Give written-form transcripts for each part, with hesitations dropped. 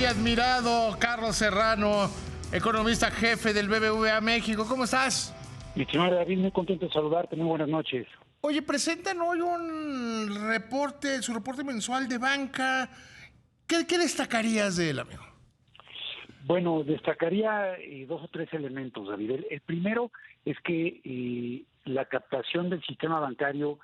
y admirado Carlos Serrano, economista jefe del BBVA México. ¿Cómo estás? Mi estimado David, muy contento de saludarte. Muy buenas noches. Oye, presentan hoy un reporte, su reporte mensual de banca. ¿Qué destacarías de él, amigo? Bueno, destacaría dos o tres elementos, David. El primero es que la captación del sistema bancario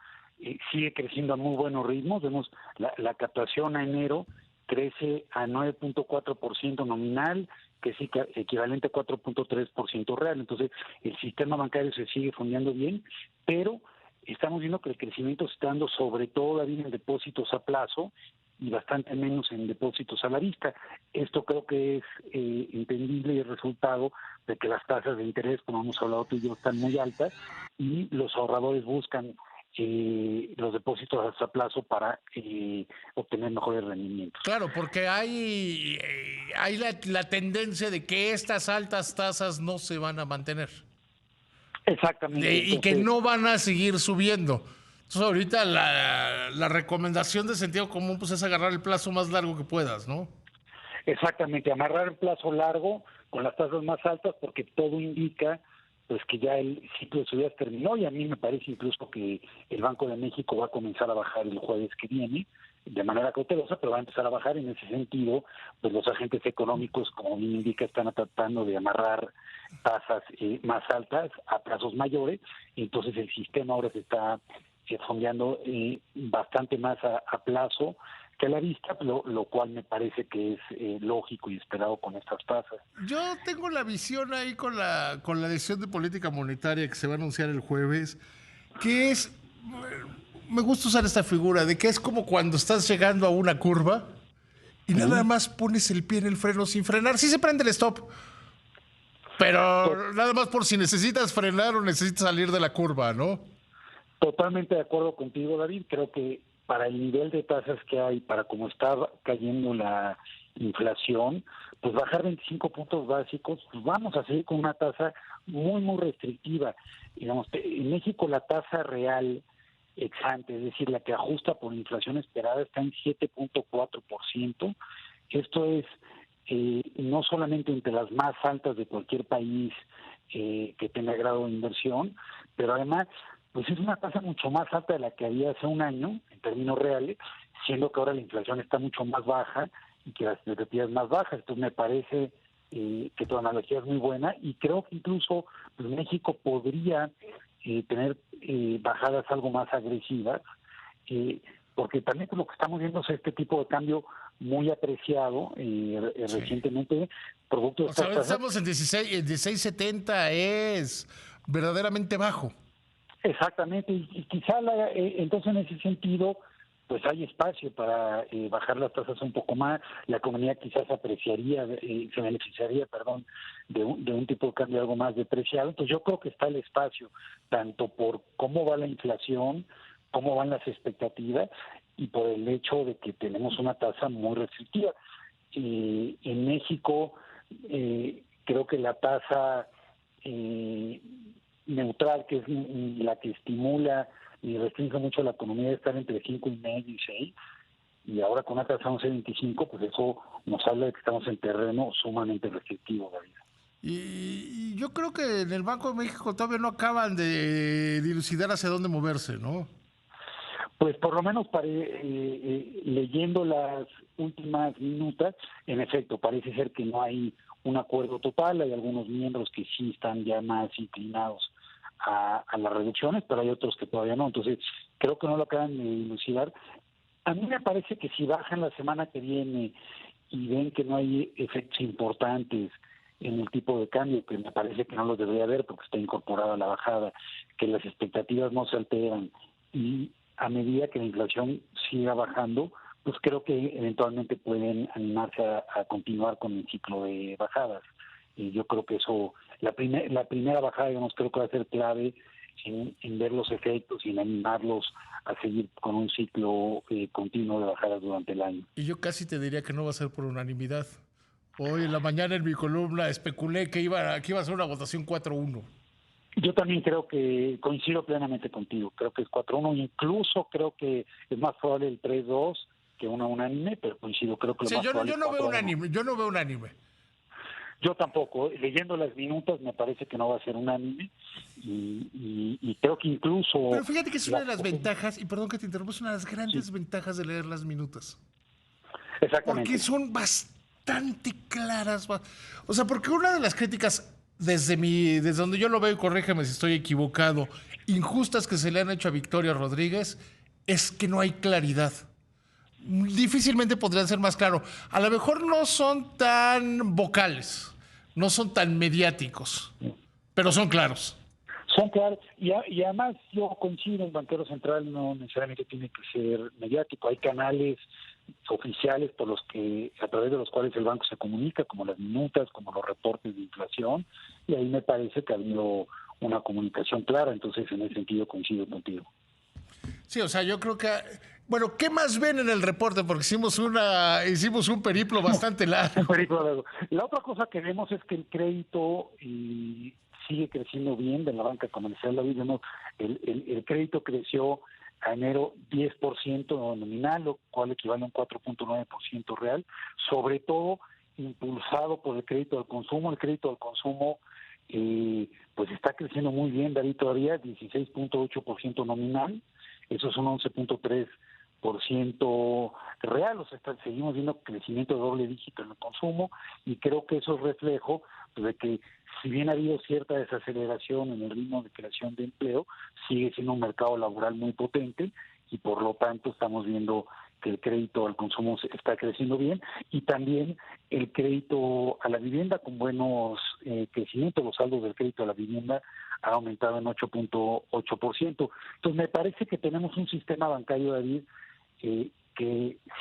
sigue creciendo a muy buenos ritmos. Vemos la captación a enero crece a 9.4% nominal, que es equivalente a 4.3% real. Entonces, el sistema bancario se sigue fondeando bien, pero estamos viendo que el crecimiento se está dando sobre todo en depósitos a plazo y bastante menos en depósitos a la vista. Esto creo que es entendible y el resultado de que las tasas de interés, como hemos hablado tú y yo, están muy altas y los ahorradores buscan los depósitos a plazo para obtener mejores rendimientos. Claro, porque hay la tendencia de que estas altas tasas no se van a mantener. Exactamente. Y que no van a seguir subiendo. Entonces ahorita la recomendación de sentido común pues es agarrar el plazo más largo que puedas, ¿no? Exactamente, amarrar el plazo largo con las tasas más altas porque todo indica pues que ya el ciclo de subidas terminó y a mí me parece incluso que el Banco de México va a comenzar a bajar el jueves que viene de manera cautelosa, pero va a empezar a bajar. En ese sentido, pues los agentes económicos, como bien indica, están tratando de amarrar tasas más altas a plazos mayores, y entonces el sistema ahora se está fondeando bastante más a plazo que a la vista, lo cual me parece que es lógico y esperado con estas tasas. Yo tengo la visión ahí con la decisión de política monetaria que se va a anunciar el jueves, que es, me gusta usar esta figura, de que es como cuando estás llegando a una curva y nada más pones el pie en el freno sin frenar. Sí se prende el stop, pero nada más por si necesitas frenar o necesitas salir de la curva, ¿no? Totalmente de acuerdo contigo, David. Creo que para el nivel de tasas que hay, para cómo está cayendo la inflación, pues bajar 25 puntos básicos, pues vamos a seguir con una tasa muy, muy restrictiva. Digamos, en México la tasa real ex ante, es decir, la que ajusta por inflación esperada, está en 7.4%. Esto es no solamente entre las más altas de cualquier país que tenga grado de inversión, pero además pues es una tasa mucho más alta de la que había hace un año, en términos reales, siendo que ahora la inflación está mucho más baja y que las expectativas más bajas. Entonces me parece que tu analogía es muy buena y creo que incluso pues, México podría tener bajadas algo más agresivas, porque también lo que estamos viendo es este tipo de cambio muy apreciado recientemente, producto de estas tasas. Estamos en 16.70, es verdaderamente bajo. Exactamente, y quizá entonces en ese sentido pues hay espacio para bajar las tasas un poco más. La economía quizás se beneficiaría de un tipo de cambio algo más depreciado. Entonces yo creo que está el espacio tanto por cómo va la inflación, cómo van las expectativas y por el hecho de que tenemos una tasa muy restrictiva. En México creo que la tasa neutral, que es la que estimula y restringe mucho la economía, de estar entre 5.5 y 6, y ahora con una tasa 11.25, pues eso nos habla de que estamos en terreno sumamente restrictivo, David. Y yo creo que en el Banco de México todavía no acaban de dilucidar hacia dónde moverse, ¿no? Pues por lo menos leyendo las últimas minutas, en efecto, parece ser que no hay un acuerdo total. Hay algunos miembros que sí están ya más inclinados a las reducciones, pero hay otros que todavía no. Entonces, creo que no lo acaban de dilucidar. A mí me parece que si bajan la semana que viene y ven que no hay efectos importantes en el tipo de cambio, que me parece que no los debería haber porque está incorporada la bajada, que las expectativas no se alteran y a medida que la inflación siga bajando, pues creo que eventualmente pueden animarse a continuar con el ciclo de bajadas. Y yo creo que eso, la primera bajada, digamos, creo que va a ser clave en ver los efectos y en animarlos a seguir con un ciclo continuo de bajadas durante el año. Y yo casi te diría que no va a ser por unanimidad. Hoy en la mañana en mi columna especulé que iba a ser una votación 4-1. Yo también creo que coincido plenamente contigo. Creo que es 4-1, incluso creo que es más probable el 3-2 que una unánime, pero coincido, creo que lo Sí, más probable yo es no veo 4-1. un anime, yo no veo un anime. Yo tampoco, leyendo las minutas me parece que no va a ser unánime y creo que incluso... Pero fíjate que es una de las ventajas, y perdón que te interrumpa, es una de las Sí, grandes ventajas de leer las minutas. Porque exactamente. son bastante claras. O sea, porque una de las críticas desde donde yo lo veo, y corrígeme si estoy equivocado, injustas que se le han hecho a Victoria Rodríguez, es que no hay claridad. Difícilmente podrían ser más claros. A lo mejor no son tan vocales, no son tan mediáticos, pero son claros. Son claros, y además yo coincido, el banquero central no necesariamente tiene que ser mediático, hay canales oficiales por los que, a través de los cuales el banco se comunica, como las minutas, como los reportes de inflación, y ahí me parece que ha habido una comunicación clara, entonces en ese sentido coincido contigo. Sí, o sea, yo creo que... Bueno, ¿qué más ven en el reporte? Porque hicimos un periplo bastante largo. La otra cosa que vemos es que el crédito sigue creciendo bien de la banca comercial. Vemos, el crédito creció a enero 10% nominal, lo cual equivale a un 4.9% real, sobre todo impulsado por el crédito al consumo. El crédito al consumo pues está creciendo muy bien, David, todavía 16.8% nominal, eso es un 11.3% real, o sea, seguimos viendo crecimiento de doble dígito en el consumo y creo que eso es reflejo pues, de que si bien ha habido cierta desaceleración en el ritmo de creación de empleo, sigue siendo un mercado laboral muy potente y por lo tanto estamos viendo que el crédito al consumo está creciendo bien y también el crédito a la vivienda con buenos crecimientos, los saldos del crédito a la vivienda ha aumentado en 8.8%. Entonces me parece que tenemos un sistema bancario, David, que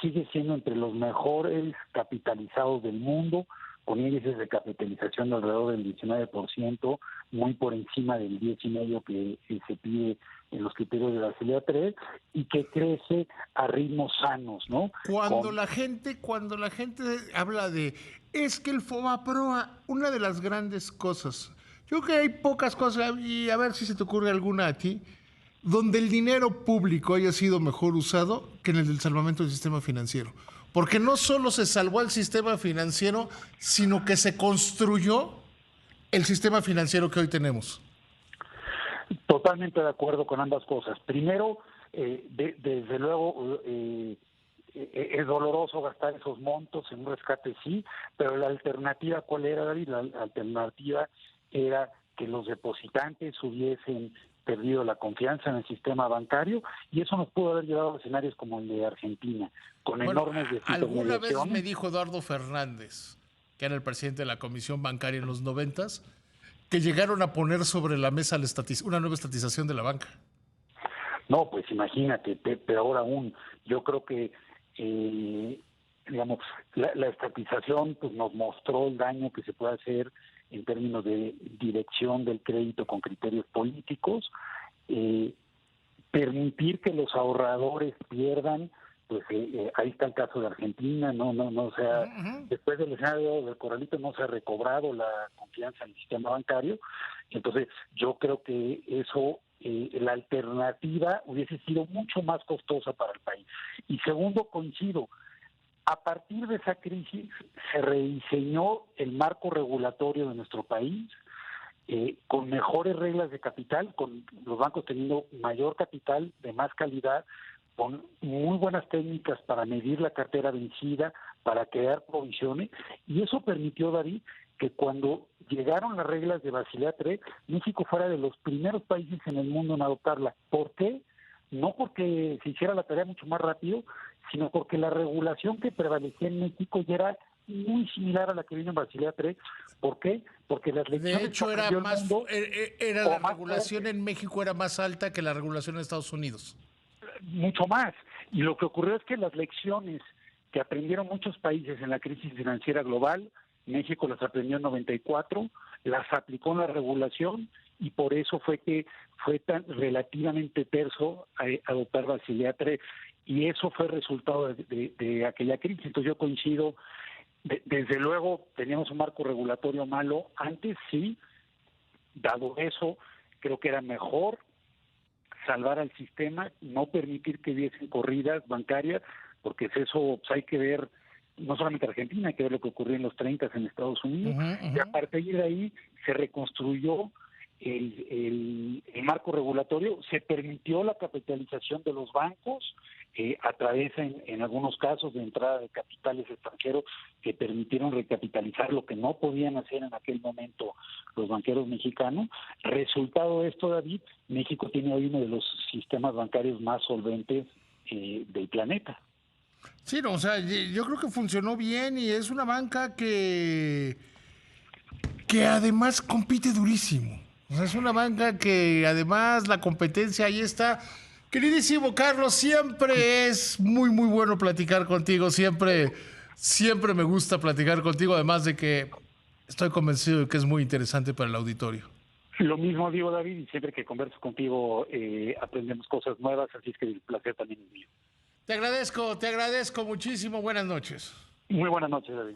sigue siendo entre los mejores capitalizados del mundo, con índices de capitalización de alrededor del 19%, muy por encima del 10,5% que se pide en los criterios de Basilea III, y que crece a ritmos sanos, ¿no? Cuando la gente habla de es que el FOBAPROA, una de las grandes cosas, yo creo que hay pocas cosas, y a ver si se te ocurre alguna a ti, donde el dinero público haya sido mejor usado que en el del salvamento del sistema financiero. Porque no solo se salvó el sistema financiero, sino que se construyó el sistema financiero que hoy tenemos. Totalmente de acuerdo con ambas cosas. Primero, desde luego, es doloroso gastar esos montos en un rescate, sí, pero la alternativa, ¿cuál era, David? La alternativa era que los depositantes hubiesen perdido la confianza en el sistema bancario y eso nos pudo haber llevado a escenarios como el de Argentina, con Bueno, enormes alguna vez me desintermediaciones. dijo Eduardo Fernández, que era el presidente de la Comisión Bancaria en los 90s, que llegaron a poner sobre la mesa una nueva estatización de la banca. No, pues imagínate, peor aún, yo creo que digamos, la estatización pues nos mostró el daño que se puede hacer en términos de dirección del crédito con criterios políticos, permitir que los ahorradores pierdan, pues ahí está el caso de Argentina, o sea, después del escenario del corralito no se ha recobrado la confianza en el sistema bancario, entonces yo creo que eso la alternativa hubiese sido mucho más costosa para el país. Y segundo, coincido, a partir de esa crisis se rediseñó el marco regulatorio de nuestro país, con mejores reglas de capital, con los bancos teniendo mayor capital de más calidad, con muy buenas técnicas para medir la cartera vencida, para crear provisiones, y eso permitió, David, que cuando llegaron las reglas de Basilea III, México fuera de los primeros países en el mundo en adoptarla. ¿Por qué? No porque se hiciera la tarea mucho más rápido, sino porque la regulación que prevalecía en México ya era muy similar a la que vino en Basilea III. ¿Por qué? Porque las lecciones De hecho, que aprendió el mundo, la regulación en México era más alta que la regulación en Estados Unidos. Mucho más. Y lo que ocurrió es que las lecciones que aprendieron muchos países en la crisis financiera global, México las aprendió en 94, las aplicó en la regulación y por eso fue que fue tan relativamente terso a adoptar Basilea III. Y eso fue resultado de aquella crisis. Entonces yo coincido, desde luego teníamos un marco regulatorio malo antes, sí, dado eso, creo que era mejor salvar al sistema, no permitir que hubiesen corridas bancarias, porque es eso, pues hay que ver no solamente Argentina, hay que ver lo que ocurrió en los 30 en Estados Unidos, y a partir de ahí se reconstruyó el marco regulatorio, se permitió la capitalización de los bancos a través, en algunos casos, de entrada de capitales extranjeros que permitieron recapitalizar lo que no podían hacer en aquel momento los banqueros mexicanos. Resultado de esto, David, México tiene hoy uno de los sistemas bancarios más solventes del planeta. Sí, no, o sea, yo creo que funcionó bien y es una banca que además compite durísimo. O sea, es una banca que además la competencia ahí está. Queridísimo Carlos, siempre es muy, muy bueno platicar contigo. Siempre me gusta platicar contigo, además de que estoy convencido de que es muy interesante para el auditorio. Lo mismo digo, David, y siempre que converso contigo aprendemos cosas nuevas, así es que el placer también es mío. Te agradezco muchísimo. Buenas noches. Muy buenas noches, David.